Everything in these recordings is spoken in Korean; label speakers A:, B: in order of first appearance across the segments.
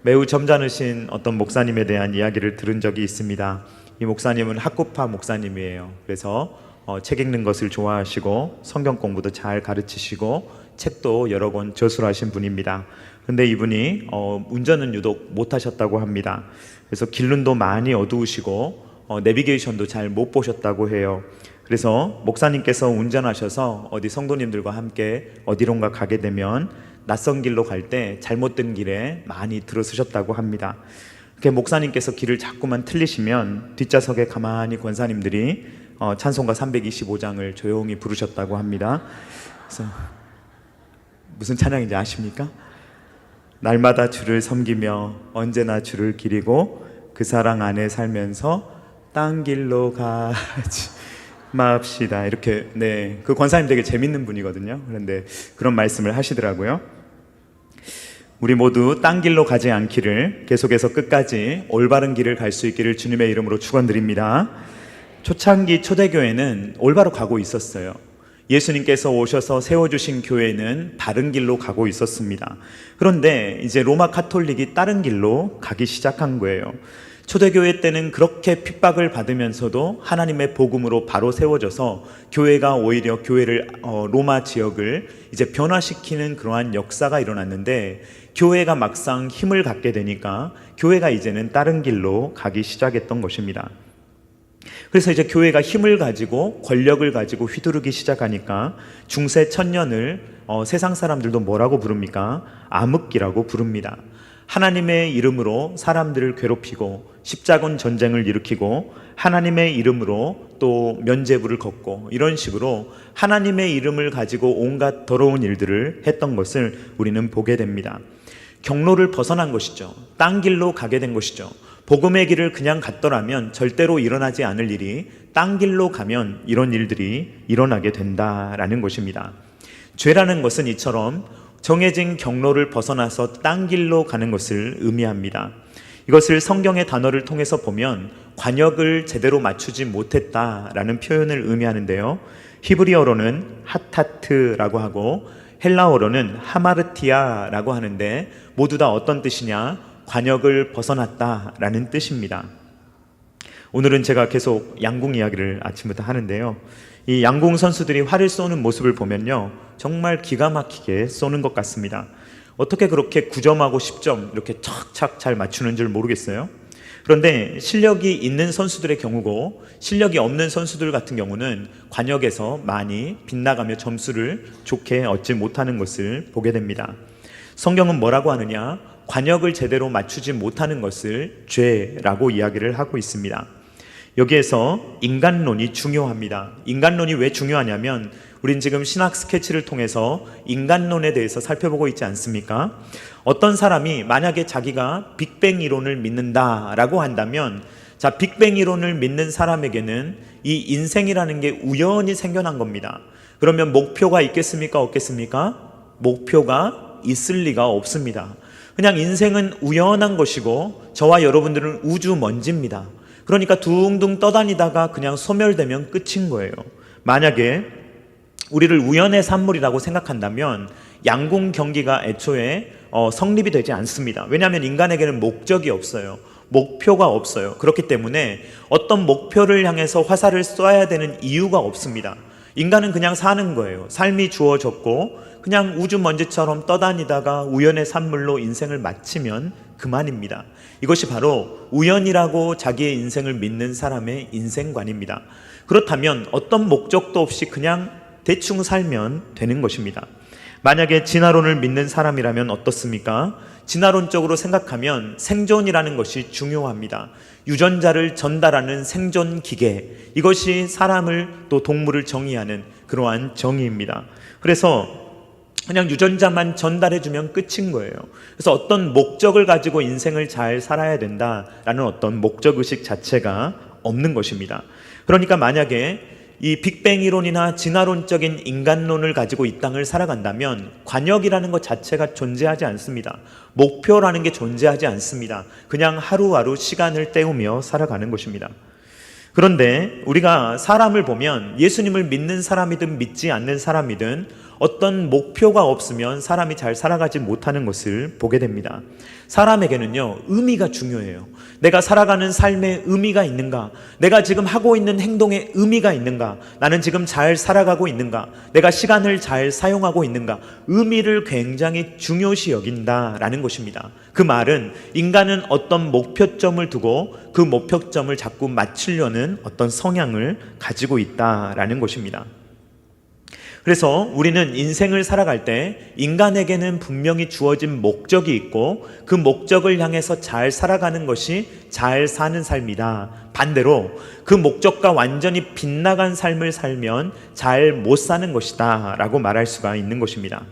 A: 매우 점잖으신 어떤 목사님에 대한 이야기를 들은 적이 있습니다. 이 목사님은 학구파 목사님이에요. 그래서 책 읽는 것을 좋아하시고 성경 공부도 잘 가르치시고 책도 여러 권 저술하신 분입니다. 그런데 이분이 운전은 유독 못하셨다고 합니다. 그래서 길눈도 많이 어두우시고 내비게이션도 잘 못 보셨다고 해요. 그래서 목사님께서 운전하셔서 어디 성도님들과 함께 어디론가 가게 되면 낯선 길로 갈 때 잘못된 길에 많이 들어서셨다고 합니다. 목사님께서 길을 자꾸만 틀리시면 뒷좌석에 가만히 권사님들이 찬송가 325장을 조용히 부르셨다고 합니다. 그래서 무슨 찬양인지 아십니까? 날마다 주를 섬기며 언제나 주를 기리고 그 사랑 안에 살면서 딴 길로 가지 맙시다. 이렇게 그 권사님 되게 재밌는 분이거든요. 그런데 그런 말씀을 하시더라고요. 우리 모두 딴 길로 가지 않기를, 계속해서 끝까지 올바른 길을 갈 수 있기를 주님의 이름으로 축원드립니다. 초창기 초대교회는 올바로 가고 있었어요. 예수님께서 오셔서 세워주신 교회는 바른 길로 가고 있었습니다. 그런데 이제 로마 카톨릭이 다른 길로 가기 시작한 거예요. 초대교회 때는 그렇게 핍박을 받으면서도 하나님의 복음으로 바로 세워져서 교회가 오히려 교회를 로마 지역을 이제 변화시키는 그러한 역사가 일어났는데, 교회가 막상 힘을 갖게 되니까 교회가 이제는 다른 길로 가기 시작했던 것입니다. 그래서 이제 교회가 힘을 가지고 권력을 가지고 휘두르기 시작하니까 중세 천년을 세상 사람들도 뭐라고 부릅니까? 암흑기라고 부릅니다. 하나님의 이름으로 사람들을 괴롭히고 십자군 전쟁을 일으키고 하나님의 이름으로 또 면죄부를 걷고 이런 식으로 하나님의 이름을 가지고 온갖 더러운 일들을 했던 것을 우리는 보게 됩니다. 경로를 벗어난 것이죠. 딴 길로 가게 된 것이죠. 복음의 길을 그냥 갔더라면 절대로 일어나지 않을 일이 딴 길로 가면 이런 일들이 일어나게 된다라는 것입니다. 죄라는 것은 이처럼 정해진 경로를 벗어나서 딴 길로 가는 것을 의미합니다. 이것을 성경의 단어를 통해서 보면 관역을 제대로 맞추지 못했다라는 표현을 의미하는데요. 히브리어로는 하타트라고 하고 헬라어로는 하마르티아라고 하는데 모두 다 어떤 뜻이냐? 관역을 벗어났다라는 뜻입니다. 오늘은 제가 계속 양궁 이야기를 아침부터 하는데요. 이 양궁 선수들이 활을 쏘는 모습을 보면요, 정말 기가 막히게 쏘는 것 같습니다. 어떻게 그렇게 9점하고 10점 이렇게 착착 잘 맞추는 줄 모르겠어요. 그런데 실력이 있는 선수들의 경우고 실력이 없는 선수들 같은 경우는 관역에서 많이 빗나가며 점수를 좋게 얻지 못하는 것을 보게 됩니다. 성경은 뭐라고 하느냐? 관역을 제대로 맞추지 못하는 것을 죄라고 이야기를 하고 있습니다. 여기에서 인간론이 중요합니다. 인간론이 왜 중요하냐면 우린 지금 신학 스케치를 통해서 인간론에 대해서 살펴보고 있지 않습니까? 어떤 사람이 만약에 자기가 빅뱅 이론을 믿는다라고 한다면, 자, 빅뱅 이론을 믿는 사람에게는 이 인생이라는 게 우연히 생겨난 겁니다. 그러면 목표가 있겠습니까? 없겠습니까? 목표가 있을 리가 없습니다. 그냥 인생은 우연한 것이고 저와 여러분들은 우주 먼지입니다. 그러니까 둥둥 떠다니다가 그냥 소멸되면 끝인 거예요. 만약에 우리를 우연의 산물이라고 생각한다면 양궁 경기가 애초에 성립이 되지 않습니다. 왜냐하면 인간에게는 목적이 없어요. 목표가 없어요. 그렇기 때문에 어떤 목표를 향해서 화살을 쏴야 되는 이유가 없습니다. 인간은 그냥 사는 거예요. 삶이 주어졌고 그냥 우주 먼지처럼 떠다니다가 우연의 산물로 인생을 마치면 그만입니다. 이것이 바로 우연이라고 자기의 인생을 믿는 사람의 인생관입니다. 그렇다면 어떤 목적도 없이 그냥 대충 살면 되는 것입니다. 만약에 진화론을 믿는 사람이라면 어떻습니까? 진화론적으로 생각하면 생존이라는 것이 중요합니다. 유전자를 전달하는 생존 기계, 이것이 사람을 또 동물을 정의하는 그러한 정의입니다. 그래서 그냥 유전자만 전달해주면 끝인 거예요. 그래서 어떤 목적을 가지고 인생을 잘 살아야 된다라는 어떤 목적의식 자체가 없는 것입니다. 그러니까 만약에 이 빅뱅 이론이나 진화론적인 인간론을 가지고 이 땅을 살아간다면 관역이라는 것 자체가 존재하지 않습니다. 목표라는 게 존재하지 않습니다. 그냥 하루하루 시간을 때우며 살아가는 것입니다. 그런데 우리가 사람을 보면 예수님을 믿는 사람이든 믿지 않는 사람이든 어떤 목표가 없으면 사람이 잘 살아가지 못하는 것을 보게 됩니다. 사람에게는요, 의미가 중요해요. 내가 살아가는 삶에 의미가 있는가? 내가 지금 하고 있는 행동에 의미가 있는가? 나는 지금 잘 살아가고 있는가? 내가 시간을 잘 사용하고 있는가? 의미를 굉장히 중요시 여긴다라는 것입니다. 그 말은 인간은 어떤 목표점을 두고 그 목표점을 자꾸 맞추려는 어떤 성향을 가지고 있다라는 것입니다. 그래서 우리는 인생을 살아갈 때 인간에게는 분명히 주어진 목적이 있고 그 목적을 향해서 잘 살아가는 것이 잘 사는 삶이다. 반대로 그 목적과 완전히 빗나간 삶을 살면 잘 못 사는 것이다 라고 말할 수가 있는 것입니다.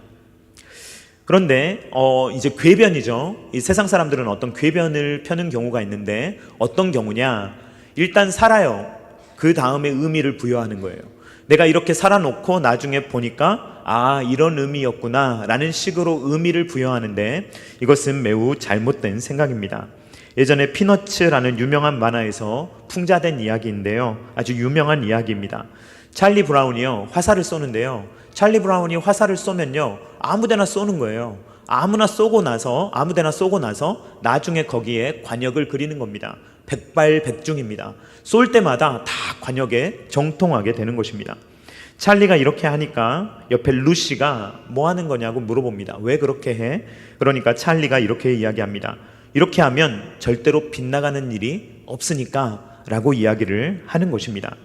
A: 그런데 이제 궤변이죠. 이 세상 사람들은 어떤 궤변을 펴는 경우가 있는데 어떤 경우냐? 일단 살아요. 그 다음에 의미를 부여하는 거예요. 내가 이렇게 살아놓고 나중에 보니까 이런 의미였구나 라는 식으로 의미를 부여하는데 이것은 매우 잘못된 생각입니다. 예전에 피너츠라는 유명한 만화에서 풍자된 이야기인데요, 아주 유명한 이야기입니다. 찰리 브라운이요, 화살을 쏘는데요, 찰리 브라운이 화살을 쏘면요 아무데나 쏘는 거예요. 아무데나 쏘고 나서 나중에 거기에 관역을 그리는 겁니다. 백발백중입니다. 쏠 때마다 다 관역에 정통하게 되는 것입니다. 찰리가 이렇게 하니까 옆에 루시가 뭐 하는 거냐고 물어봅니다. 왜 그렇게 해? 그러니까 찰리가 이렇게 이야기합니다. 이렇게 하면 절대로 빗나가는 일이 없으니까 라고 이야기를 하는 것입니다.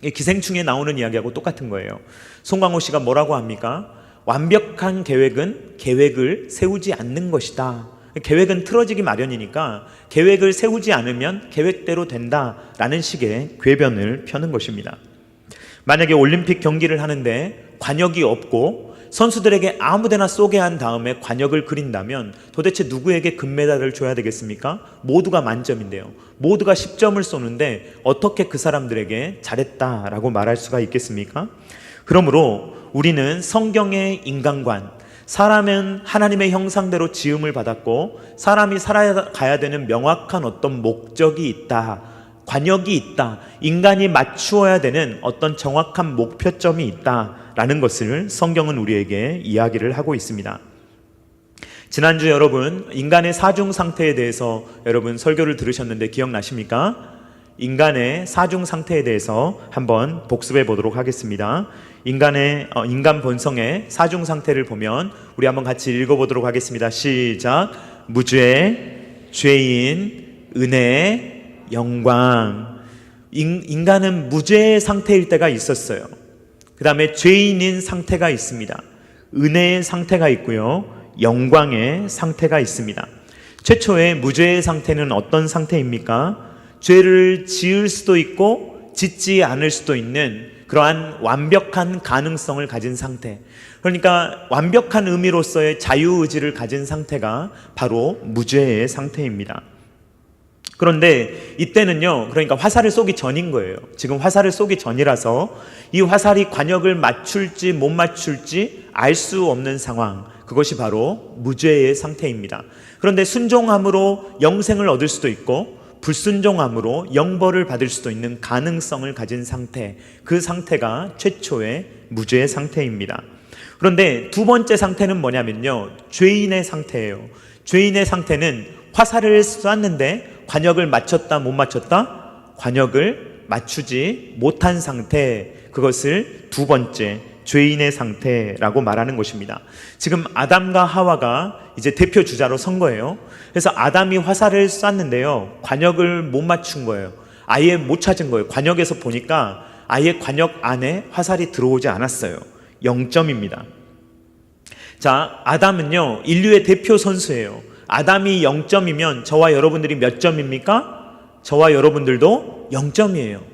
A: 기생충에 나오는 이야기하고 똑같은 거예요. 송강호 씨가 뭐라고 합니까? 완벽한 계획은 계획을 세우지 않는 것이다. 계획은 틀어지기 마련이니까 계획을 세우지 않으면 계획대로 된다라는 식의 궤변을 펴는 것입니다. 만약에 올림픽 경기를 하는데 관역이 없고 선수들에게 아무데나 쏘게 한 다음에 관역을 그린다면 도대체 누구에게 금메달을 줘야 되겠습니까? 모두가 만점인데요. 모두가 10점을 쏘는데 어떻게 그 사람들에게 잘했다라고 말할 수가 있겠습니까? 그러므로 우리는 성경의 인간관, 사람은 하나님의 형상대로 지음을 받았고 사람이 살아가야 되는 명확한 어떤 목적이 있다, 관역이 있다, 인간이 맞추어야 되는 어떤 정확한 목표점이 있다라는 것을 성경은 우리에게 이야기를 하고 있습니다. 지난주 여러분 인간의 사중 상태에 대해서 여러분 설교를 들으셨는데 기억나십니까? 인간의 사중 상태에 대해서 한번 복습해 보도록 하겠습니다. 인간 본성의 사중 상태를 보면 우리 한번 같이 읽어보도록 하겠습니다. 시작. 무죄, 죄인, 은혜, 영광. 인간은 무죄의 상태일 때가 있었어요. 그 다음에 죄인인 상태가 있습니다. 은혜의 상태가 있고요, 영광의 상태가 있습니다. 최초의 무죄의 상태는 어떤 상태입니까? 죄를 지을 수도 있고 짓지 않을 수도 있는 그러한 완벽한 가능성을 가진 상태, 그러니까 완벽한 의미로서의 자유의지를 가진 상태가 바로 무죄의 상태입니다. 그런데 이때는요, 그러니까 화살을 쏘기 전인 거예요. 지금 화살을 쏘기 전이라서 이 화살이 관역을 맞출지 못 맞출지 알 수 없는 상황, 그것이 바로 무죄의 상태입니다. 그런데 순종함으로 영생을 얻을 수도 있고 불순종함으로 영벌을 받을 수도 있는 가능성을 가진 상태, 그 상태가 최초의 무죄의 상태입니다. 그런데 두 번째 상태는 뭐냐면요, 죄인의 상태예요. 죄인의 상태는 화살을 쐈는데 관역을 맞췄다 못 맞췄다? 관역을 맞추지 못한 상태, 그것을 두 번째 죄인의 상태라고 말하는 것입니다. 지금 아담과 하와가 이제 대표 주자로 선 거예요. 그래서 아담이 화살을 쐈는데요, 관역을 못 맞춘 거예요. 아예 못 찾은 거예요. 관역에서 보니까 아예 관역 안에 화살이 들어오지 않았어요. 0점입니다. 자, 아담은요 인류의 대표 선수예요. 아담이 0점이면 저와 여러분들이 몇 점입니까? 저와 여러분들도 0점이에요.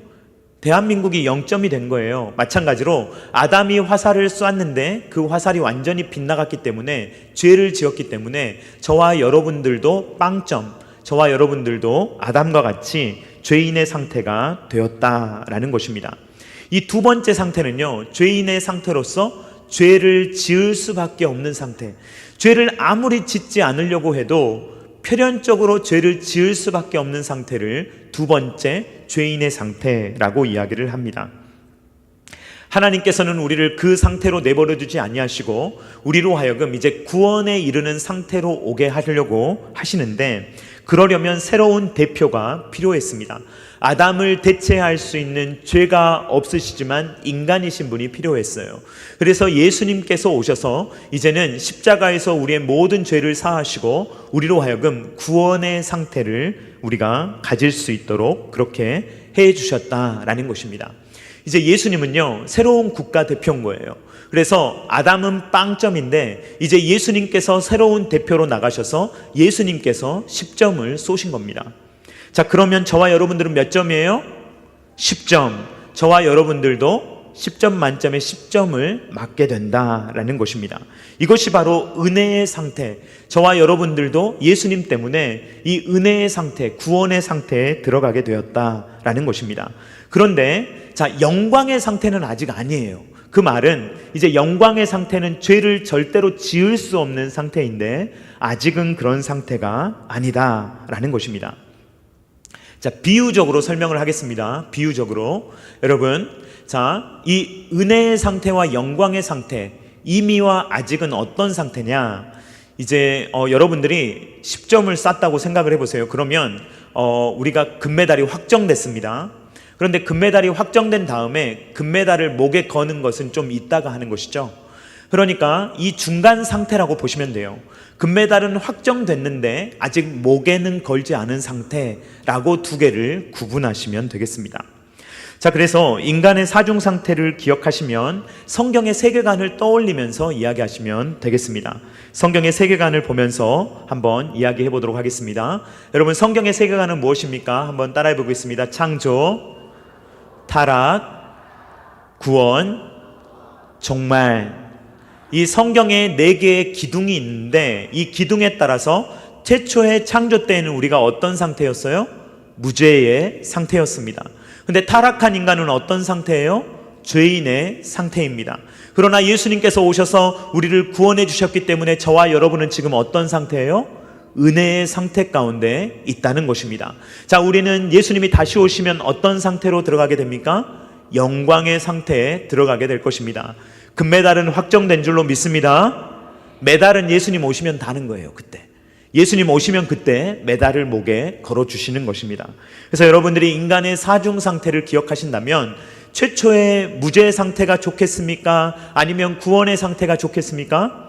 A: 대한민국이 0점이 된 거예요. 마찬가지로 아담이 화살을 쐈는데 그 화살이 완전히 빗나갔기 때문에, 죄를 지었기 때문에 저와 여러분들도 빵점, 저와 여러분들도 아담과 같이 죄인의 상태가 되었다라는 것입니다. 이 두 번째 상태는요, 죄인의 상태로서 죄를 지을 수밖에 없는 상태, 죄를 아무리 짓지 않으려고 해도 필연적으로 죄를 지을 수밖에 없는 상태를 두 번째 죄인의 상태라고 이야기를 합니다. 하나님께서는 우리를 그 상태로 내버려 두지 아니하시고 우리로 하여금 이제 구원에 이르는 상태로 오게 하려고 하시는데, 그러려면 새로운 대표가 필요했습니다. 아담을 대체할 수 있는 죄가 없으시지만 인간이신 분이 필요했어요. 그래서 예수님께서 오셔서 이제는 십자가에서 우리의 모든 죄를 사하시고 우리로 하여금 구원의 상태를 우리가 가질 수 있도록 그렇게 해 주셨다라는 것입니다. 이제 예수님은요, 새로운 국가대표인 거예요. 그래서 아담은 빵점인데 이제 예수님께서 새로운 대표로 나가셔서 예수님께서 10점을 쏘신 겁니다. 자, 그러면 저와 여러분들은 몇 점이에요? 10점. 저와 여러분들도 10점 만점에 10점을 맞게 된다라는 것입니다. 이것이 바로 은혜의 상태. 저와 여러분들도 예수님 때문에 이 은혜의 상태, 구원의 상태에 들어가게 되었다라는 것입니다. 그런데 자, 영광의 상태는 아직 아니에요. 그 말은 이제 영광의 상태는 죄를 절대로 지을 수 없는 상태인데 아직은 그런 상태가 아니다라는 것입니다. 자, 비유적으로 설명을 하겠습니다. 비유적으로. 여러분, 자, 이 은혜의 상태와 영광의 상태, 이미와 아직은 어떤 상태냐? 이제 여러분들이 10점을 쌌다고 생각을 해보세요. 그러면 우리가 금메달이 확정됐습니다. 그런데 금메달이 확정된 다음에 금메달을 목에 거는 것은 좀 이따가 하는 것이죠. 그러니까 이 중간 상태라고 보시면 돼요. 금메달은 확정됐는데 아직 목에는 걸지 않은 상태라고 두 개를 구분하시면 되겠습니다. 자, 그래서 인간의 사중 상태를 기억하시면 성경의 세계관을 떠올리면서 이야기하시면 되겠습니다. 성경의 세계관을 보면서 한번 이야기해 보도록 하겠습니다. 여러분, 성경의 세계관은 무엇입니까? 한번 따라해 보겠습니다. 창조, 타락, 구원, 종말. 이 성경에 4개의 기둥이 있는데 이 기둥에 따라서 최초의 창조 때에는 우리가 어떤 상태였어요? 무죄의 상태였습니다. 근데 타락한 인간은 어떤 상태예요? 죄인의 상태입니다. 그러나 예수님께서 오셔서 우리를 구원해 주셨기 때문에 저와 여러분은 지금 어떤 상태예요? 은혜의 상태 가운데 있다는 것입니다. 자, 우리는 예수님이 다시 오시면 어떤 상태로 들어가게 됩니까? 영광의 상태에 들어가게 될 것입니다. 금메달은 확정된 줄로 믿습니다. 메달은 예수님 오시면 다는 거예요. 그때 예수님 오시면 그때 메달을 목에 걸어주시는 것입니다. 그래서 여러분들이 인간의 사중 상태를 기억하신다면 최초의 무죄의 상태가 좋겠습니까? 아니면 구원의 상태가 좋겠습니까?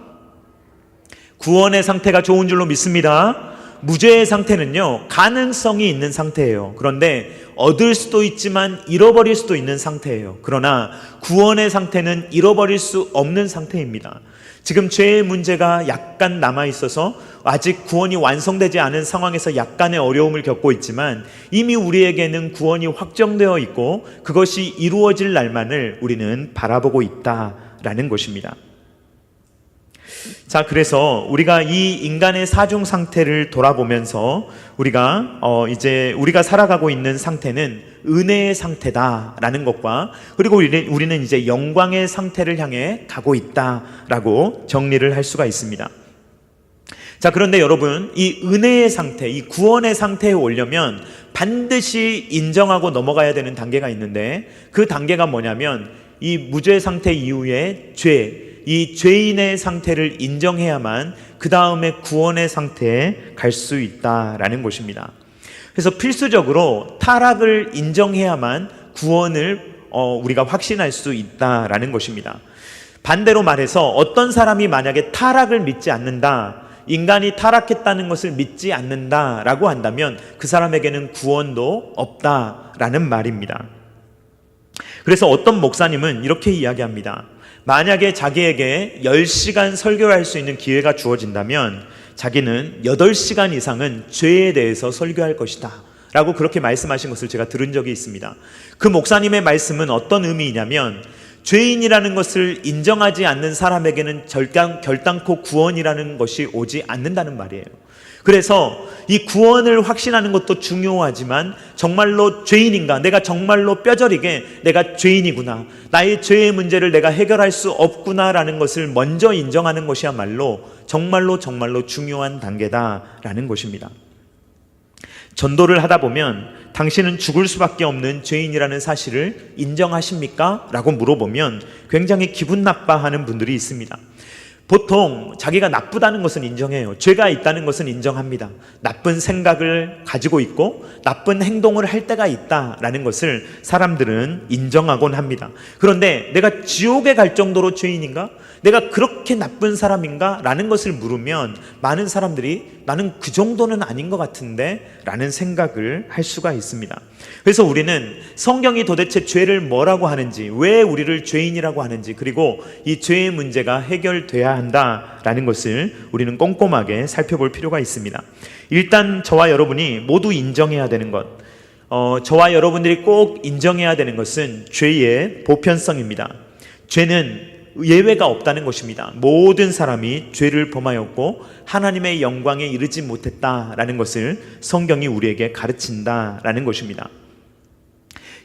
A: 구원의 상태가 좋은 줄로 믿습니다. 무죄의 상태는요, 가능성이 있는 상태예요. 그런데 얻을 수도 있지만 잃어버릴 수도 있는 상태예요. 그러나 구원의 상태는 잃어버릴 수 없는 상태입니다. 지금 죄의 문제가 약간 남아있어서 아직 구원이 완성되지 않은 상황에서 약간의 어려움을 겪고 있지만 이미 우리에게는 구원이 확정되어 있고 그것이 이루어질 날만을 우리는 바라보고 있다라는 것입니다. 자, 그래서 우리가 이 인간의 사중 상태를 돌아보면서 이제 우리가 살아가고 있는 상태는 은혜의 상태다라는 것과 그리고 우리는 이제 영광의 상태를 향해 가고 있다라고 정리를 할 수가 있습니다. 자, 그런데 여러분, 이 은혜의 상태, 이 구원의 상태에 오려면 반드시 인정하고 넘어가야 되는 단계가 있는데 그 단계가 뭐냐면 이 무죄 상태 이후에 이 죄인의 상태를 인정해야만 그 다음에 구원의 상태에 갈 수 있다라는 것입니다. 그래서 필수적으로 타락을 인정해야만 구원을 우리가 확신할 수 있다라는 것입니다. 반대로 말해서 어떤 사람이 만약에 타락을 믿지 않는다, 인간이 타락했다는 것을 믿지 않는다라고 한다면 그 사람에게는 구원도 없다라는 말입니다. 그래서 어떤 목사님은 이렇게 이야기합니다. 만약에 자기에게 10시간 설교할 수 있는 기회가 주어진다면 자기는 8시간 이상은 죄에 대해서 설교할 것이다 라고 그렇게 말씀하신 것을 제가 들은 적이 있습니다. 그 목사님의 말씀은 어떤 의미이냐면 죄인이라는 것을 인정하지 않는 사람에게는 결단코 구원이라는 것이 오지 않는다는 말이에요. 그래서 이 구원을 확신하는 것도 중요하지만 정말로 죄인인가, 내가 정말로 뼈저리게 내가 죄인이구나, 나의 죄의 문제를 내가 해결할 수 없구나라는 것을 먼저 인정하는 것이야말로 정말로 중요한 단계다라는 것입니다. 전도를 하다 보면 당신은 죽을 수밖에 없는 죄인이라는 사실을 인정하십니까? 라고 물어보면 굉장히 기분 나빠하는 분들이 있습니다. 보통 자기가 나쁘다는 것은 인정해요. 죄가 있다는 것은 인정합니다. 나쁜 생각을 가지고 있고 나쁜 행동을 할 때가 있다라는 것을 사람들은 인정하곤 합니다. 그런데 내가 지옥에 갈 정도로 죄인인가? 내가 그렇게 나쁜 사람인가? 라는 것을 물으면 많은 사람들이 나는 그 정도는 아닌 것 같은데 라는 생각을 할 수가 있습니다. 그래서 우리는 성경이 도대체 죄를 뭐라고 하는지, 왜 우리를 죄인이라고 하는지, 그리고 이 죄의 문제가 해결돼야 한다라는 것을 우리는 꼼꼼하게 살펴볼 필요가 있습니다. 일단 저와 여러분이 모두 인정해야 되는 것, 저와 여러분들이 꼭 인정해야 되는 것은 죄의 보편성입니다. 죄는 예외가 없다는 것입니다. 모든 사람이 죄를 범하였고 하나님의 영광에 이르지 못했다라는 것을 성경이 우리에게 가르친다라는 것입니다.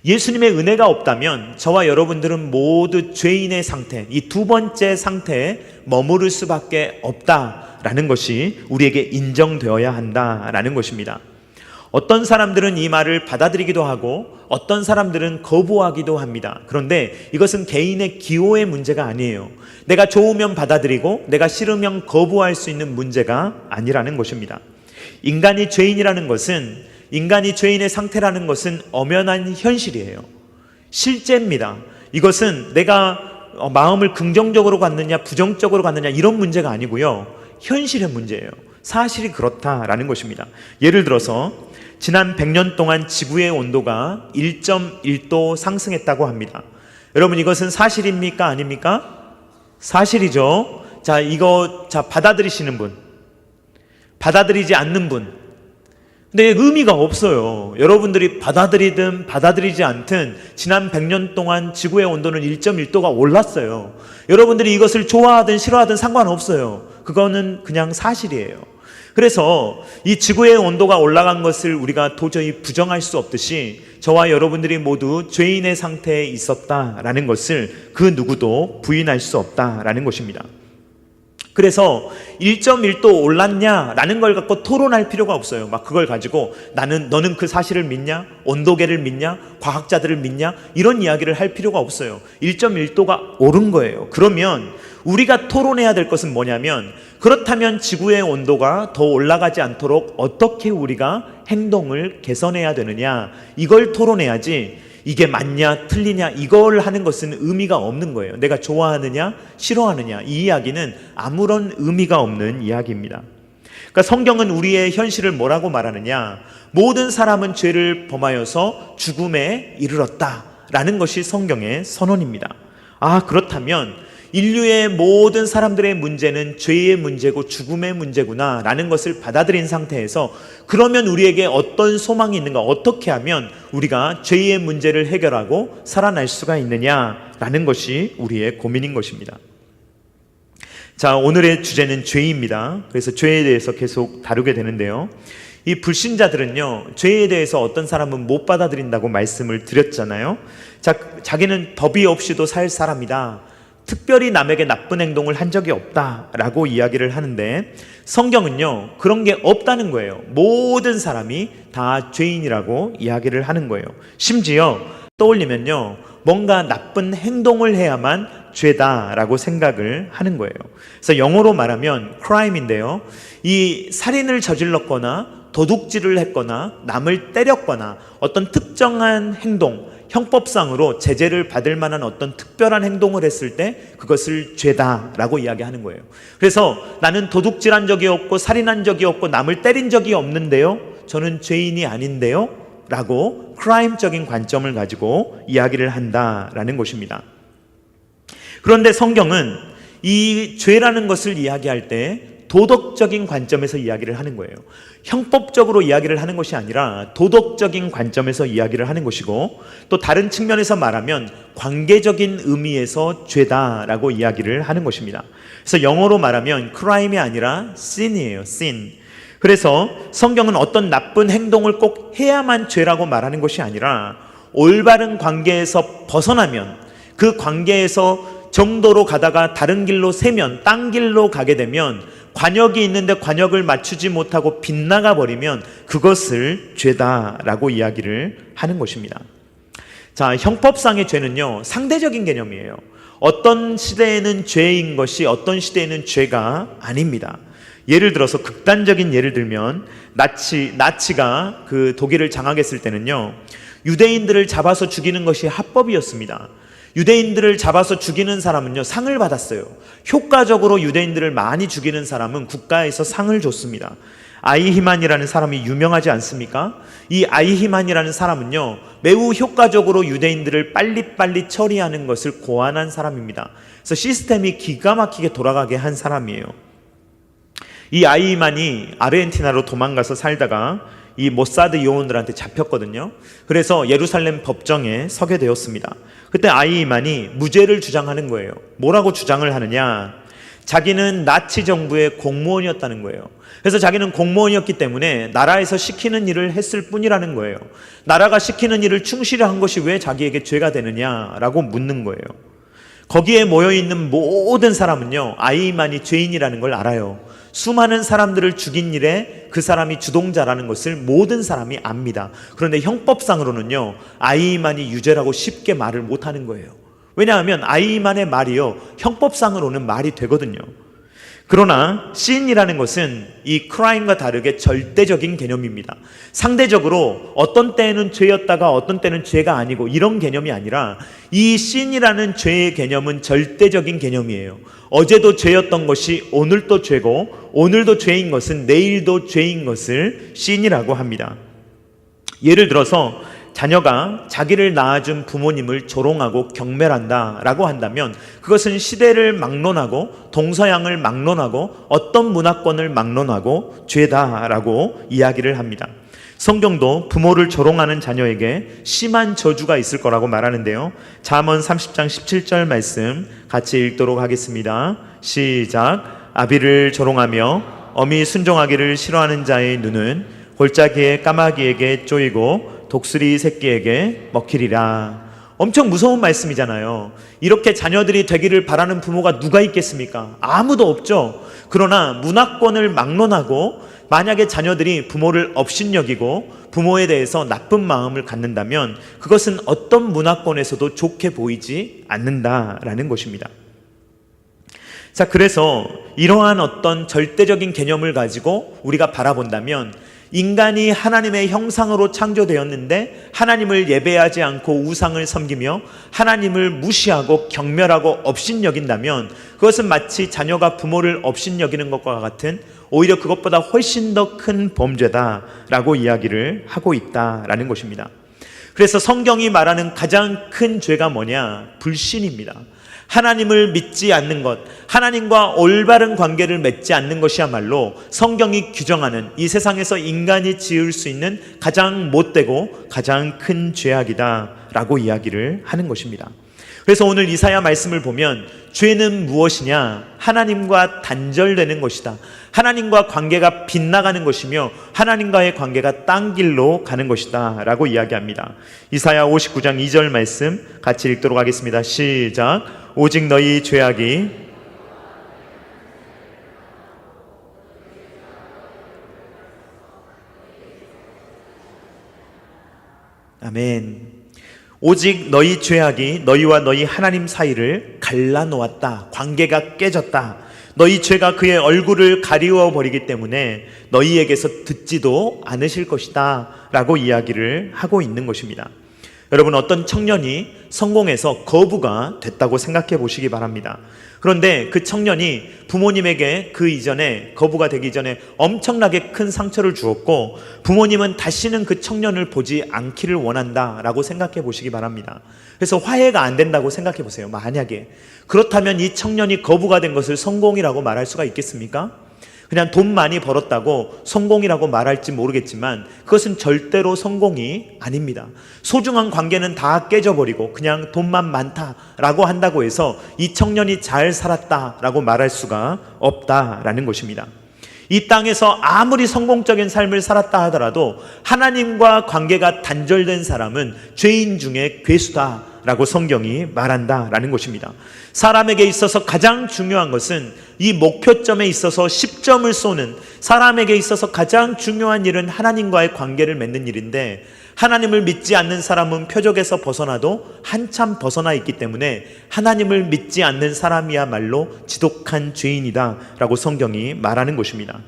A: 예수님의 은혜가 없다면 저와 여러분들은 모두 죄인의 상태, 이 두 번째 상태에 머무를 수밖에 없다라는 것이 우리에게 인정되어야 한다라는 것입니다. 어떤 사람들은 이 말을 받아들이기도 하고 어떤 사람들은 거부하기도 합니다. 그런데 이것은 개인의 기호의 문제가 아니에요. 내가 좋으면 받아들이고 내가 싫으면 거부할 수 있는 문제가 아니라는 것입니다. 인간이 죄인이라는 것은, 인간이 죄인의 상태라는 것은 엄연한 현실이에요. 실제입니다. 이것은 내가 마음을 긍정적으로 갖느냐 부정적으로 갖느냐 이런 문제가 아니고요. 현실의 문제예요. 사실이 그렇다라는 것입니다. 예를 들어서 지난 100년 동안 지구의 온도가 1.1도 상승했다고 합니다. 여러분, 이것은 사실입니까? 아닙니까? 사실이죠. 이거 받아들이시는 분, 받아들이지 않는 분. 근데 의미가 없어요. 여러분들이 받아들이든 받아들이지 않든 지난 100년 동안 지구의 온도는 1.1도가 올랐어요. 여러분들이 이것을 좋아하든 싫어하든 상관없어요. 그거는 그냥 사실이에요. 그래서 이 지구의 온도가 올라간 것을 우리가 도저히 부정할 수 없듯이 저와 여러분들이 모두 죄인의 상태에 있었다라는 것을 그 누구도 부인할 수 없다라는 것입니다. 그래서 1.1도 올랐냐라는 걸 갖고 토론할 필요가 없어요. 막 그걸 가지고 너는 그 사실을 믿냐? 온도계를 믿냐? 과학자들을 믿냐? 이런 이야기를 할 필요가 없어요. 1.1도가 오른 거예요. 그러면 우리가 토론해야 될 것은 뭐냐면, 그렇다면 지구의 온도가 더 올라가지 않도록 어떻게 우리가 행동을 개선해야 되느냐, 이걸 토론해야지 이게 맞냐 틀리냐 이걸 하는 것은 의미가 없는 거예요. 내가 좋아하느냐 싫어하느냐 이 이야기는 아무런 의미가 없는 이야기입니다. 그러니까 성경은 우리의 현실을 뭐라고 말하느냐, 모든 사람은 죄를 범하여서 죽음에 이르렀다라는 것이 성경의 선언입니다. 그렇다면 인류의 모든 사람들의 문제는 죄의 문제고 죽음의 문제구나 라는 것을 받아들인 상태에서, 그러면 우리에게 어떤 소망이 있는가, 어떻게 하면 우리가 죄의 문제를 해결하고 살아날 수가 있느냐라는 것이 우리의 고민인 것입니다. 자, 오늘의 주제는 죄입니다. 그래서 죄에 대해서 계속 다루게 되는데요, 이 불신자들은요, 죄에 대해서 어떤 사람은 못 받아들인다고 말씀을 드렸잖아요. 자기는 법이 없이도 살 사람이다, 특별히 남에게 나쁜 행동을 한 적이 없다라고 이야기를 하는데, 성경은요 그런 게 없다는 거예요. 모든 사람이 다 죄인이라고 이야기를 하는 거예요. 심지어 떠올리면요, 뭔가 나쁜 행동을 해야만 죄다라고 생각을 하는 거예요. 그래서 영어로 말하면 crime인데요, 이 살인을 저질렀거나 도둑질을 했거나 남을 때렸거나 어떤 특정한 행동, 형법상으로 제재를 받을 만한 어떤 특별한 행동을 했을 때 그것을 죄다라고 이야기하는 거예요. 그래서 나는 도둑질한 적이 없고 살인한 적이 없고 남을 때린 적이 없는데요, 저는 죄인이 아닌데요 라고 크라임적인 관점을 가지고 이야기를 한다라는 것입니다. 그런데 성경은 이 죄라는 것을 이야기할 때 도덕적인 관점에서 이야기를 하는 거예요. 형법적으로 이야기를 하는 것이 아니라 도덕적인 관점에서 이야기를 하는 것이고, 또 다른 측면에서 말하면 관계적인 의미에서 죄다라고 이야기를 하는 것입니다. 그래서 영어로 말하면 crime이 아니라 sin이에요. sin. 그래서 성경은 어떤 나쁜 행동을 꼭 해야만 죄라고 말하는 것이 아니라 올바른 관계에서 벗어나면, 그 관계에서 정도로 가다가 다른 길로 새면, 딴 길로 가게 되면, 관역이 있는데 관역을 맞추지 못하고 빗나가 버리면 그것을 죄다라고 이야기를 하는 것입니다. 자, 형법상의 죄는요, 상대적인 개념이에요. 어떤 시대에는 죄인 것이 어떤 시대에는 죄가 아닙니다. 예를 들어서 극단적인 예를 들면 나치가 그 독일을 장악했을 때는요, 유대인들을 잡아서 죽이는 것이 합법이었습니다. 유대인들을 잡아서 죽이는 사람은요, 상을 받았어요. 효과적으로 유대인들을 많이 죽이는 사람은 국가에서 상을 줬습니다. 아이히만이라는 사람이 유명하지 않습니까? 이 아이히만이라는 사람은요, 매우 효과적으로 유대인들을 빨리빨리 처리하는 것을 고안한 사람입니다. 그래서 시스템이 기가 막히게 돌아가게 한 사람이에요. 이 아이히만이 아르헨티나로 도망가서 살다가 이 모사드 요원들한테 잡혔거든요. 그래서 예루살렘 법정에 서게 되었습니다. 그때 아이히만이 무죄를 주장하는 거예요. 뭐라고 주장을 하느냐? 자기는 나치 정부의 공무원이었다는 거예요. 그래서 자기는 공무원이었기 때문에 나라에서 시키는 일을 했을 뿐이라는 거예요. 나라가 시키는 일을 충실히 한 것이 왜 자기에게 죄가 되느냐라고 묻는 거예요. 거기에 모여있는 모든 사람은요, 아이히만이 죄인이라는 걸 알아요. 수많은 사람들을 죽인 일에 그 사람이 주동자라는 것을 모든 사람이 압니다. 그런데 형법상으로는요, 아이히만이 유죄라고 쉽게 말을 못하는 거예요. 왜냐하면 아이히만의 말이요, 형법상으로는 말이 되거든요. 그러나 신이라는 것은 이 크라임과 다르게 절대적인 개념입니다. 상대적으로 어떤 때는 죄였다가 어떤 때는 죄가 아니고 이런 개념이 아니라, 이 신이라는 죄의 개념은 절대적인 개념이에요. 어제도 죄였던 것이 오늘도 죄고, 오늘도 죄인 것은 내일도 죄인 것을 신이라고 합니다. 예를 들어서 자녀가 자기를 낳아준 부모님을 조롱하고 경멸한다 라고 한다면, 그것은 시대를 막론하고 동서양을 막론하고 어떤 문화권을 막론하고 죄다라고 이야기를 합니다. 성경도 부모를 조롱하는 자녀에게 심한 저주가 있을 거라고 말하는데요, 잠언 30장 17절 말씀 같이 읽도록 하겠습니다. 시작. 아비를 조롱하며 어미 순종하기를 싫어하는 자의 눈은 골짜기의 까마귀에게 쪼이고 독수리 새끼에게 먹히리라. 엄청 무서운 말씀이잖아요. 이렇게 자녀들이 되기를 바라는 부모가 누가 있겠습니까? 아무도 없죠. 그러나 문화권을 막론하고 만약에 자녀들이 부모를 업신여기고 부모에 대해서 나쁜 마음을 갖는다면 그것은 어떤 문화권에서도 좋게 보이지 않는다라는 것입니다. 자, 그래서 이러한 어떤 절대적인 개념을 가지고 우리가 바라본다면, 인간이 하나님의 형상으로 창조되었는데 하나님을 예배하지 않고 우상을 섬기며 하나님을 무시하고 경멸하고 업신여긴다면 그것은 마치 자녀가 부모를 업신여기는 것과 같은, 오히려 그것보다 훨씬 더 큰 범죄다라고 이야기를 하고 있다라는 것입니다. 그래서 성경이 말하는 가장 큰 죄가 뭐냐? 불신입니다. 하나님을 믿지 않는 것, 하나님과 올바른 관계를 맺지 않는 것이야말로 성경이 규정하는 이 세상에서 인간이 지을 수 있는 가장 못되고 가장 큰 죄악이다라고 이야기를 하는 것입니다. 그래서 오늘 이사야 말씀을 보면 죄는 무엇이냐? 하나님과 단절되는 것이다. 하나님과 관계가 빗나가는 것이며 하나님과의 관계가 딴 길로 가는 것이다 라고 이야기합니다. 이사야 59장 2절 말씀 같이 읽도록 하겠습니다. 시작. 오직 너희 죄악이 아멘. 오직 너희 죄악이 너희와 너희 하나님 사이를 갈라놓았다. 관계가 깨졌다. 너희 죄가 그의 얼굴을 가리워 버리기 때문에 너희에게서 듣지도 않으실 것이다 라고 이야기를 하고 있는 것입니다. 여러분, 어떤 청년이 성공해서 거부가 됐다고 생각해 보시기 바랍니다. 그런데 그 청년이 부모님에게 그 이전에, 거부가 되기 전에 엄청나게 큰 상처를 주었고 부모님은 다시는 그 청년을 보지 않기를 원한다라고 생각해 보시기 바랍니다. 그래서 화해가 안 된다고 생각해 보세요. 만약에 그렇다면 이 청년이 거부가 된 것을 성공이라고 말할 수가 있겠습니까? 그냥 돈 많이 벌었다고 성공이라고 말할지 모르겠지만 그것은 절대로 성공이 아닙니다. 소중한 관계는 다 깨져버리고 그냥 돈만 많다라고 한다고 해서 이 청년이 잘 살았다라고 말할 수가 없다라는 것입니다. 이 땅에서 아무리 성공적인 삶을 살았다 하더라도 하나님과 관계가 단절된 사람은 죄인 중에 괴수다 라고 성경이 말한다라는 것입니다. 사람에게 있어서 가장 중요한 것은 이 목표점에 있어서 10점을 쏘는, 사람에게 있어서 가장 중요한 일은 하나님과의 관계를 맺는 일인데, 하나님을 믿지 않는 사람은 표적에서 벗어나도 한참 벗어나 있기 때문에 하나님을 믿지 않는 사람이야말로 지독한 죄인이다 라고 성경이 말하는 것입니다.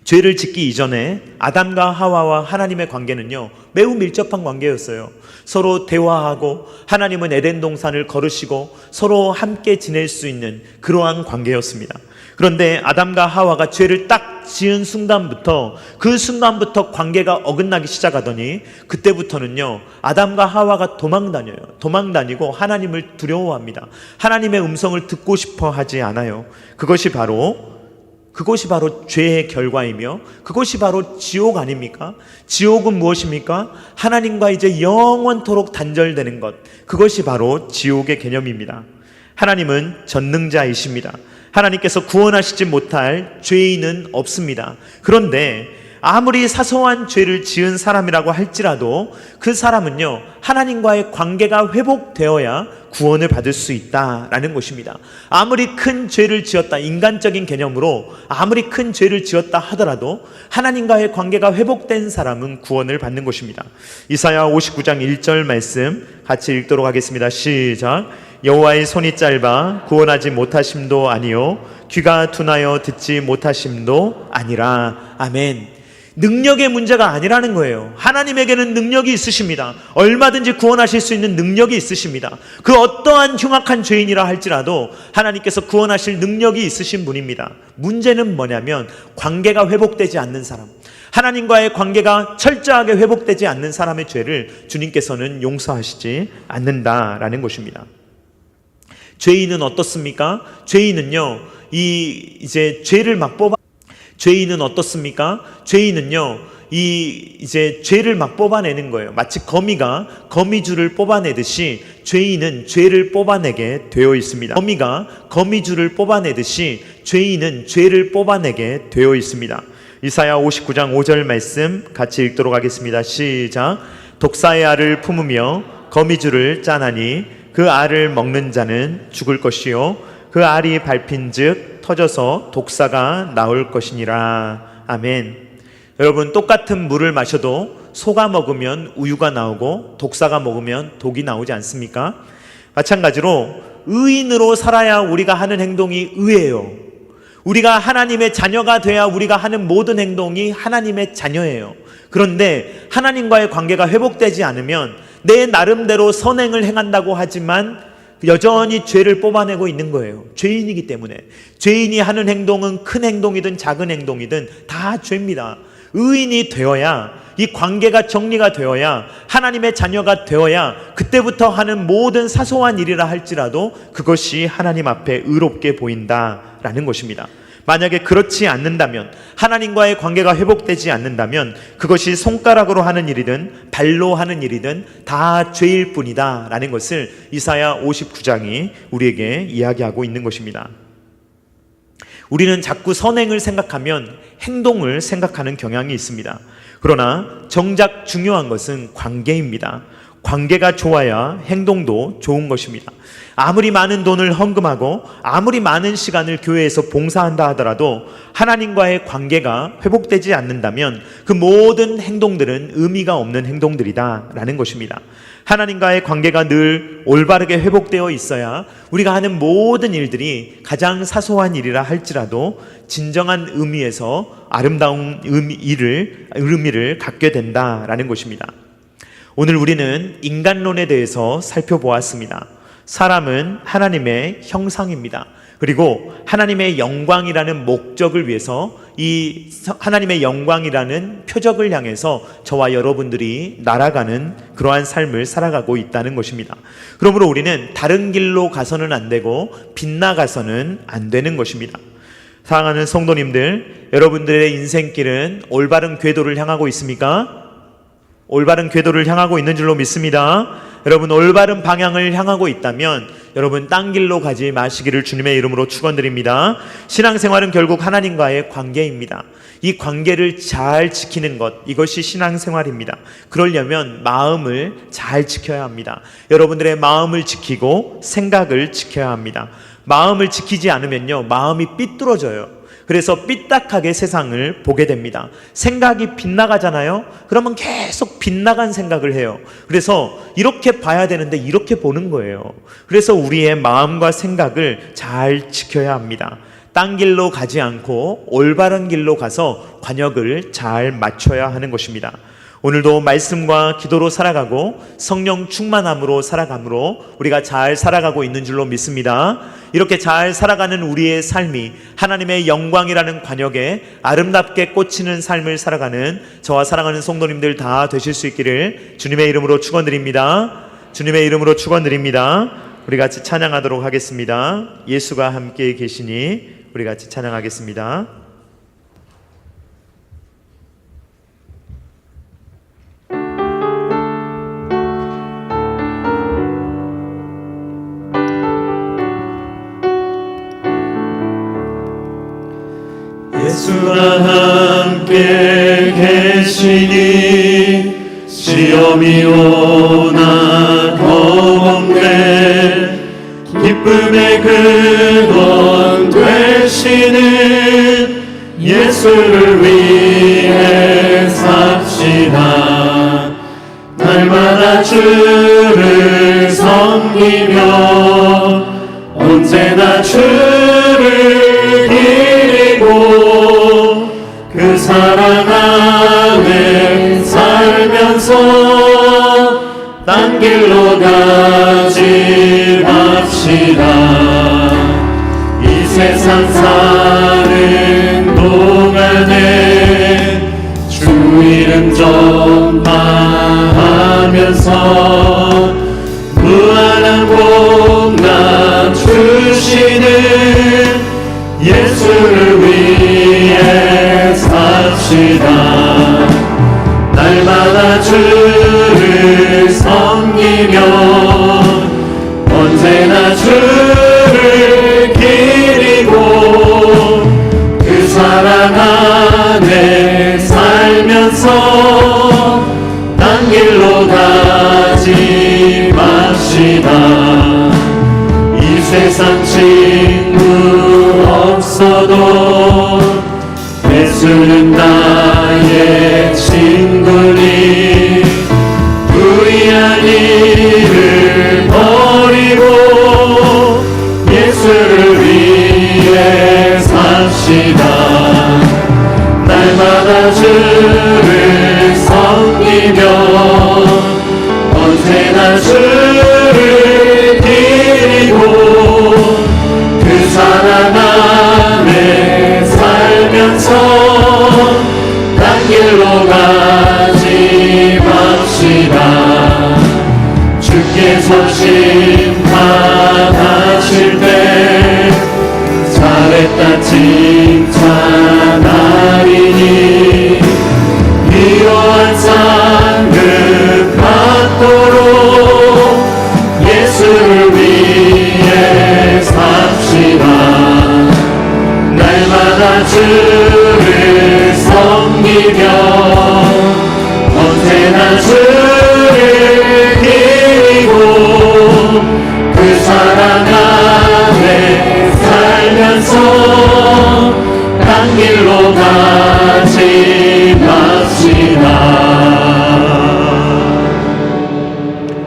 A: 죄를 짓기 이전에 아담과 하와와 하나님의 관계는요, 매우 밀접한 관계였어요. 서로 대화하고 하나님은 에덴 동산을 걸으시고 서로 함께 지낼 수 있는 그러한 관계였습니다. 그런데 아담과 하와가 죄를 딱 지은 순간부터, 그 순간부터 관계가 어긋나기 시작하더니 그때부터는요, 아담과 하와가 도망다니고 하나님을 두려워합니다. 하나님의 음성을 듣고 싶어 하지 않아요. 그것이 바로 죄의 결과이며 그것이 바로 지옥 아닙니까? 지옥은 무엇입니까? 하나님과 이제 영원토록 단절되는 것, 그것이 바로 지옥의 개념입니다. 하나님은 전능자이십니다. 하나님께서 구원하시지 못할 죄인은 없습니다. 그런데 아무리 사소한 죄를 지은 사람이라고 할지라도 그 사람은요, 하나님과의 관계가 회복되어야 구원을 받을 수 있다라는 것입니다. 아무리 큰 죄를 지었다, 인간적인 개념으로 아무리 큰 죄를 지었다 하더라도 하나님과의 관계가 회복된 사람은 구원을 받는 것입니다. 이사야 59장 1절 말씀 같이 읽도록 하겠습니다. 시작. 여호와의 손이 짧아 구원하지 못하심도 아니요 귀가 둔하여 듣지 못하심도 아니라. 아멘. 능력의 문제가 아니라는 거예요. 하나님에게는 능력이 있으십니다. 얼마든지 구원하실 수 있는 능력이 있으십니다. 그 어떠한 흉악한 죄인이라 할지라도 하나님께서 구원하실 능력이 있으신 분입니다. 문제는 뭐냐면 관계가 회복되지 않는 사람, 하나님과의 관계가 철저하게 회복되지 않는 사람의 죄를 주님께서는 용서하시지 않는다라는 것입니다. 죄인은 어떻습니까? 죄인은요, 이제 죄를 막 죄인은 어떻습니까? 죄인은요, 이제 죄를 막 뽑아내는 거예요. 마치 거미가 거미줄을 뽑아내듯이 죄인은 죄를 뽑아내게 되어 있습니다. 거미가 거미줄을 뽑아내듯이 죄인은 죄를 뽑아내게 되어 있습니다. 이사야 59장 5절 말씀 같이 읽도록 하겠습니다. 시작. 독사의 알을 품으며 거미줄을 짜나니 그 알을 먹는 자는 죽을 것이요 그 알이 밟힌즉 터져서 독사가 나올 것이니라. 아멘. 여러분, 똑같은 물을 마셔도 소가 먹으면 우유가 나오고 독사가 먹으면 독이 나오지 않습니까? 마찬가지로 의인으로 살아야 우리가 하는 행동이 의예요. 우리가 하나님의 자녀가 돼야 우리가 하는 모든 행동이 하나님의 자녀예요. 그런데 하나님과의 관계가 회복되지 않으면 내 나름대로 선행을 행한다고 하지만 여전히 죄를 뽑아내고 있는 거예요. 죄인이기 때문에. 죄인이 하는 행동은 큰 행동이든 작은 행동이든 다 죄입니다. 의인이 되어야, 이 관계가 정리가 되어야, 하나님의 자녀가 되어야 그때부터 하는 모든 사소한 일이라 할지라도 그것이 하나님 앞에 의롭게 보인다라는 것입니다. 만약에 그렇지 않는다면, 하나님과의 관계가 회복되지 않는다면 그것이 손가락으로 하는 일이든 발로 하는 일이든 다 죄일 뿐이다 라는 것을 이사야 59장이 우리에게 이야기하고 있는 것입니다. 우리는 자꾸 선행을 생각하면 행동을 생각하는 경향이 있습니다. 그러나 정작 중요한 것은 관계입니다. 관계가 좋아야 행동도 좋은 것입니다. 아무리 많은 돈을 헌금하고 아무리 많은 시간을 교회에서 봉사한다 하더라도 하나님과의 관계가 회복되지 않는다면 그 모든 행동들은 의미가 없는 행동들이다 라는 것입니다. 하나님과의 관계가 늘 올바르게 회복되어 있어야 우리가 하는 모든 일들이 가장 사소한 일이라 할지라도 진정한 의미에서 아름다운 의미를 갖게 된다라는 것입니다. 오늘 우리는 인간론에 대해서 살펴보았습니다. 사람은 하나님의 형상입니다. 그리고 하나님의 영광이라는 목적을 위해서 이 하나님의 영광이라는 표적을 향해서 저와 여러분들이 날아가는 그러한 삶을 살아가고 있다는 것입니다. 그러므로 우리는 다른 길로 가서는 안 되고 빗나가서는 안 되는 것입니다. 사랑하는 성도님들, 여러분들의 인생길은 올바른 궤도를 향하고 있습니까? 올바른 궤도를 향하고 있는 줄로 믿습니다. 여러분, 올바른 방향을 향하고 있다면 여러분 딴 길로 가지 마시기를 주님의 이름으로 축원드립니다. 신앙생활은 결국 하나님과의 관계입니다. 이 관계를 잘 지키는 것, 이것이 신앙생활입니다. 그러려면 마음을 잘 지켜야 합니다. 여러분들의 마음을 지키고 생각을 지켜야 합니다. 마음을 지키지 않으면요, 마음이 삐뚤어져요. 그래서 삐딱하게 세상을 보게 됩니다. 생각이 빗나가잖아요. 그러면 계속 빗나간 생각을 해요. 그래서 이렇게 봐야 되는데 이렇게 보는 거예요. 그래서 우리의 마음과 생각을 잘 지켜야 합니다. 딴 길로 가지 않고 올바른 길로 가서 관역을 잘 맞춰야 하는 것입니다. 오늘도 말씀과 기도로 살아가고 성령 충만함으로 살아감으로 우리가 잘 살아가고 있는 줄로 믿습니다. 이렇게 잘 살아가는 우리의 삶이 하나님의 영광이라는 관역에 아름답게 꽂히는 삶을 살아가는 저와 사랑하는 성도님들 다 되실 수 있기를 주님의 이름으로 축원드립니다. 주님의 이름으로 축원드립니다. 우리 같이 찬양하도록 하겠습니다. 예수가 함께 계시니 우리 같이 찬양하겠습니다.
B: 예수가 함께 계시니 시험이 오나 겁없네. 기쁨의 근원 되시는 예수를 위해 삽시다. 날마다 주를 섬기며 언제나 주를 기리고 그 사랑 안에 살면서 딴 길로 가지 맙시다. 이 세상 사는 동안에 주 이름 전파하면서 무한한 복락 주시는 예수를 위해 삽시다. 날마다 주를 섬기며 언제나 주를 기리고 그 사랑 안에 살면서 딴 길로 가지 맙시다. 이 세상 친구 없어도 예수는 나의 친구니 불의한 일을 버리고 예수를 위해 삽시다. 날마다 주를 섬기며 언제나 주를 기리고 그 사랑 안에 살면서 딴 길로 가지 맙시다. 주께서 심판하실 때 잘했다 칭찬하리니 이러한 상급 받도록 예수를 위해 삽시다. 날마다 주를 섬기며 언제나 주를 기리고 그 사랑 안에 살면서 딴 길로 가지 맙시다.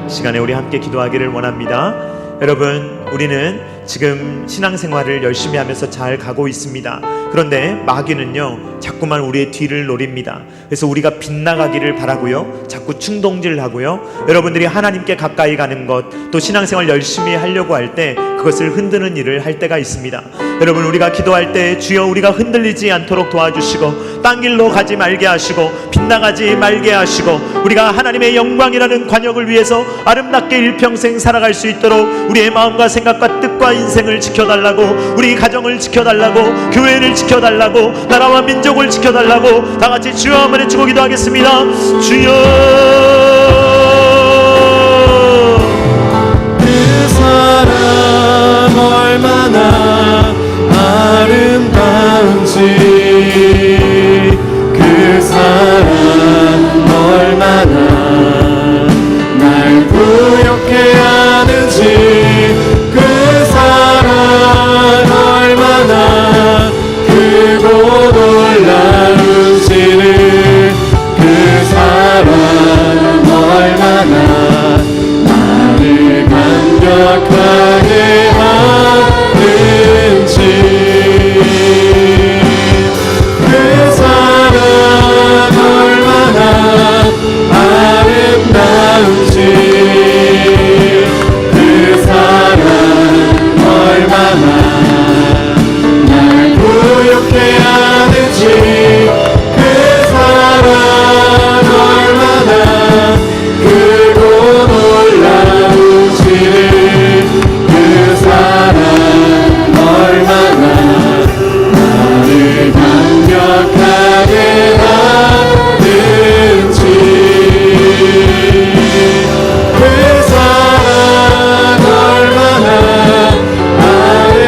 A: 시간에 우리 함께 기도하기를 원합니다. 여러분, 우리는 지금 신앙생활을 열심히 하면서 잘 가고 있습니다. 그런데 마귀는요, 자꾸만 우리의 뒤를 노립니다. 그래서 우리가 빗나가기를 바라고요, 자꾸 충동질하고요, 여러분들이 하나님께 가까이 가는 것, 또 신앙생활 열심히 하려고 할 때 그것을 흔드는 일을 할 때가 있습니다. 여러분, 우리가 기도할 때 주여 우리가 흔들리지 않도록 도와주시고 딴 길로 가지 말게 하시고 빗나가지 말게 하시고 우리가 하나님의 영광이라는 관역을 위해서 아름답게 일평생 살아갈 수 있도록 우리의 마음과 생각과 뜻과 인생을 지켜달라고, 우리 가정을 지켜달라고, 교회를 지켜달라고, 나라와 민족을 지켜달라고 다 같이 주여 한번 외치고 기도하겠습니다. 주여,
B: 그 사랑 얼마나 아름다운지 그 사랑 얼마나 날 부욕해 하는지 그 사랑 얼마나 크고 놀라운지를 그 사랑 얼마나 나를 감격하게 하는지 그 사랑 얼마나 아름다운지 그 사랑 얼마나 날 부욕해 하는지 그 사랑 얼마나 크고 놀라운지를 그 사랑 얼마나 나를 감격하게 하는지 그 사랑 얼마나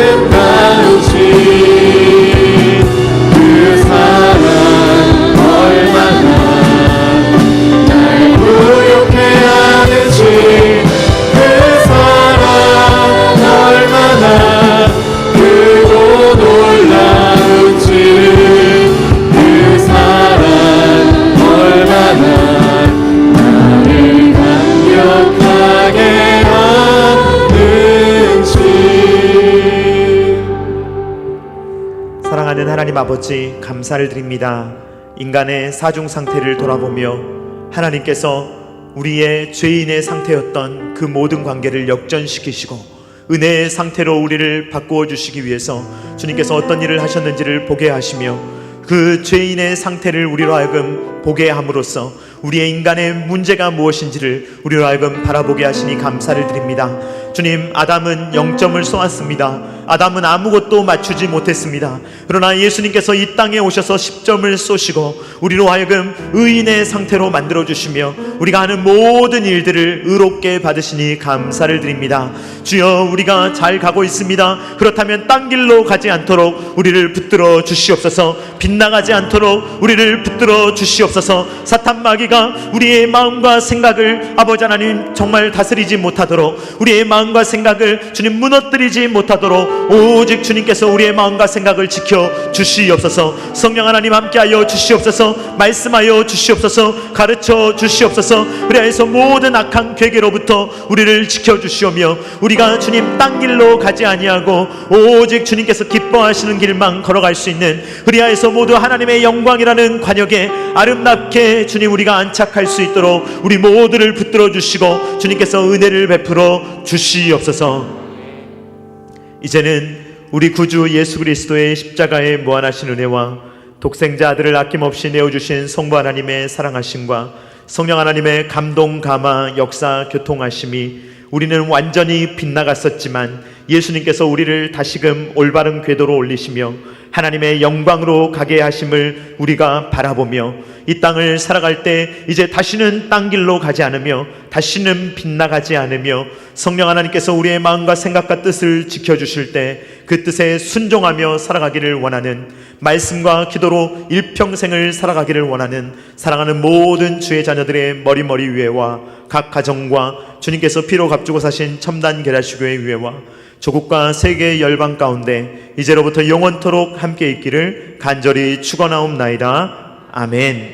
B: 아름다운지 그 사랑 얼마나 날 부욕해 하는지 그 사랑 얼마나 크고 놀라운지를 그 사랑 얼마나 나를 감격하게 하는지.
A: 사랑하는 하나님 아버지, 감사를 드립니다. 인간의 사중 상태를 돌아보며 하나님께서 우리의 죄인의 상태였던 그 모든 관계를 역전시키시고 은혜의 상태로 우리를 바꾸어 주시기 위해서 주님께서 어떤 일을 하셨는지를 보게 하시며 그 죄인의 상태를 우리로 하여금 보게 함으로써 우리의 인간의 문제가 무엇인지를 우리로 하여금 바라보게 하시니 감사를 드립니다. 주님, 아담은 0점을 쏘았습니다. 아담은 아무것도 맞추지 못했습니다. 그러나 예수님께서 이 땅에 오셔서 10점을 쏘시고 우리로 하여금 의인의 상태로 만들어주시며 우리가 하는 모든 일들을 의롭게 받으시니 감사를 드립니다. 주여, 우리가 잘 가고 있습니다. 그렇다면 딴 길로 가지 않도록 우리를 붙들어 주시옵소서. 빗나가지 않도록 우리를 붙들어 주시옵소서. 사탄 마귀가 우리의 마음과 생각을 아버지 하나님 정말 다스리지 못하도록 우리의 마음과 생각을 주님 무너뜨리지 못하도록 오직 주님께서 우리의 마음과 생각을 지켜 주시옵소서. 성령 하나님 함께하여 주시옵소서. 말씀하여 주시옵소서. 가르쳐 주시옵소서. 그리하여서 모든 악한 괴계로부터 우리를 지켜 주시오며 우리가 주님 딴 길로 가지 아니하고 오직 주님께서 기뻐하시는 길만 걸어갈 수 있는 그리하여서 모두 하나님의 영광이라는 관역에 아름답게 주님 우리가 안착할 수 있도록 우리 모두를 붙들어 주시고 주님께서 은혜를 베풀어 주시옵소서. 이제는 우리 구주 예수 그리스도의 십자가의 무한하신 은혜와 독생자 아들을 아낌없이 내어주신 성부 하나님의 사랑하심과 성령 하나님의 감동, 감화, 역사, 교통하심이 우리는 완전히 빗나갔었지만 예수님께서 우리를 다시금 올바른 궤도로 올리시며 하나님의 영광으로 가게 하심을 우리가 바라보며 이 땅을 살아갈 때 이제 다시는 딴 길로 가지 않으며 다시는 빗나가지 않으며 성령 하나님께서 우리의 마음과 생각과 뜻을 지켜주실 때 그 뜻에 순종하며 살아가기를 원하는 말씀과 기도로 일평생을 살아가기를 원하는 사랑하는 모든 주의 자녀들의 머리 위에와 각 가정과 주님께서 피로 값주고 사신 첨단 계략교회 위에와 조국과 세계 열방 가운데 이제로부터 영원토록 함께 있기를 간절히 축원하옵나이다. 아멘.